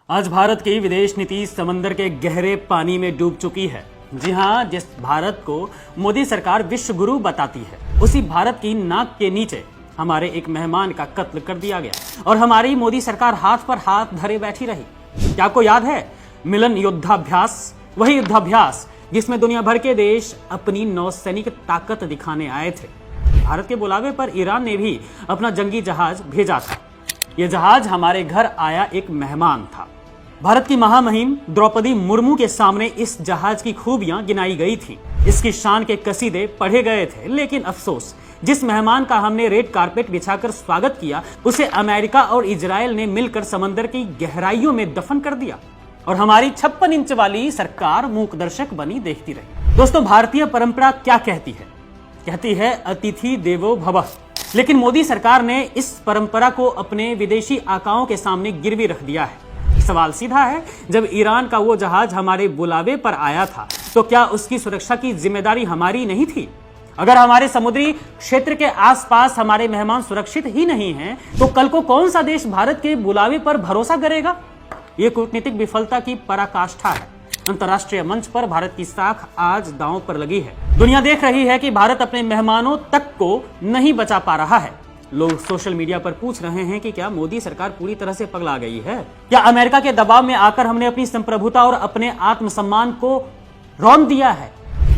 आज भारत की विदेश नीति समंदर के गहरे पानी में डूब चुकी है। जी हां, जिस भारत को मोदी सरकार विश्व गुरु बताती है, उसी भारत की नाक के नीचे हमारे एक मेहमान का कत्ल कर दिया गया और हमारी मोदी सरकार हाथ पर हाथ धरे बैठी रही। क्या आपको याद है मिलन युद्धाभ्यास? वही युद्धाभ्यास जिसमें दुनिया भर के देश अपनी नौसैनिक ताकत दिखाने आए थे। भारत के बुलावे पर ईरान ने भी अपना जंगी जहाज भेजा था। यह जहाज हमारे घर आया एक मेहमान था। भारत की महामहिम द्रौपदी मुर्मू के सामने इस जहाज की खूबियां गिनाई गई थी, इसकी शान के कसीदे पढ़े गए थे। लेकिन अफसोस, जिस मेहमान का हमने रेड कारपेट बिछाकर स्वागत किया, उसे अमेरिका और इजराइल ने मिलकर समंदर की गहराइयों में दफन कर दिया और हमारी 56 इंच वाली सरकार मूक दर्शक बनी देखती रही। दोस्तों, भारतीय परंपरा क्या कहती है? कहती है अतिथि देवो भवः। लेकिन मोदी सरकार ने इस परंपरा को अपने विदेशी आकाओं के सामने गिरवी रख दिया है। सवाल सीधा है, जब ईरान का वो जहाज हमारे बुलावे पर आया था, तो क्या उसकी सुरक्षा की जिम्मेदारी हमारी नहीं थी? अगर हमारे समुद्री क्षेत्र के आसपास हमारे मेहमान सुरक्षित ही नहीं हैं, तो कल को कौन सा देश भारत के बुलावे पर भरोसा करेगा? ये कूटनीतिक विफलता की पराकाष्ठा है। अंतर्राष्ट्रीय मंच पर भारत की साख आज दांव पर लगी है। दुनिया देख रही है कि भारत अपने मेहमानों तक को नहीं बचा पा रहा है। लोग सोशल मीडिया पर पूछ रहे हैं कि क्या मोदी सरकार पूरी तरह से पगला गई है? क्या अमेरिका के दबाव में आकर हमने अपनी संप्रभुता और अपने आत्मसम्मान को रौंद दिया है?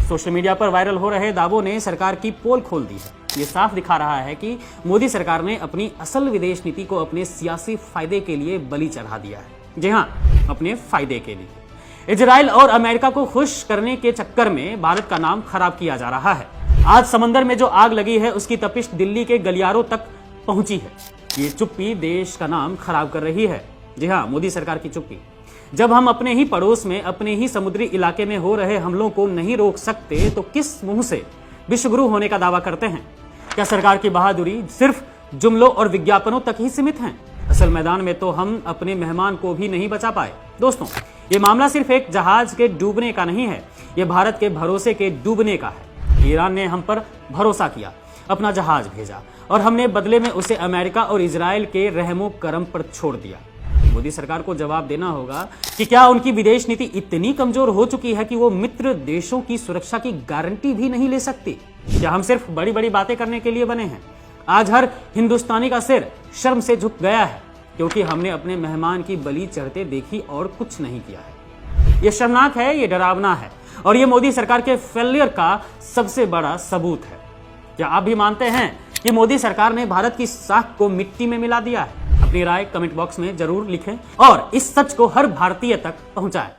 सोशल मीडिया पर वायरल हो रहे दावों ने सरकार की पोल खोल दी है। ये साफ दिखा रहा है कि मोदी सरकार ने अपनी असल विदेश नीति को अपने सियासी फायदे के लिए बलि चढ़ा दिया है। जी हां, अपने फायदे के लिए। इजराइल और अमेरिका को खुश करने के चक्कर में भारत का नाम खराब किया जा रहा है। आज समंदर में जो आग लगी है, उसकी तपिश दिल्ली के गलियारों तक पहुंची है। ये चुप्पी देश का नाम खराब कर रही है। जी हां, मोदी सरकार की चुप्पी। जब हम अपने ही पड़ोस में, अपने ही समुद्री इलाके में हो रहे हमलों को नहीं रोक सकते, तो किस मुंह से विश्वगुरु होने का दावा करते हैं? क्या सरकार की बहादुरी सिर्फ जुमलों और विज्ञापनों तक ही सीमित है? असल मैदान में तो हम अपने मेहमान को भी नहीं बचा पाए। दोस्तों, ये मामला सिर्फ एक जहाज के डूबने का नहीं है, ये भारत के भरोसे के डूबने का है। ईरान ने हम पर भरोसा किया, अपना जहाज भेजा और हमने बदले में उसे अमेरिका और इजराइल के रहमो करम पर छोड़ दिया। मोदी सरकार को जवाब देना होगा कि क्या उनकी विदेश नीति इतनी कमजोर हो चुकी है कि वो मित्र देशों की सुरक्षा की गारंटी भी नहीं ले सकती? क्या हम सिर्फ बड़ी बड़ी बातें करने के लिए बने हैं? आज हर हिंदुस्तानी का सिर शर्म से झुक गया है, क्योंकि हमने अपने मेहमान की बलि चढ़ते देखी और कुछ नहीं किया है। ये शर्मनाक है, ये डरावना है और ये मोदी सरकार के फेलियर का सबसे बड़ा सबूत है। क्या आप भी मानते हैं कि मोदी सरकार ने भारत की साख को मिट्टी में मिला दिया है? अपनी राय कमेंट बॉक्स में जरूर लिखें और इस सच को हर भारतीय तक पहुंचाएं।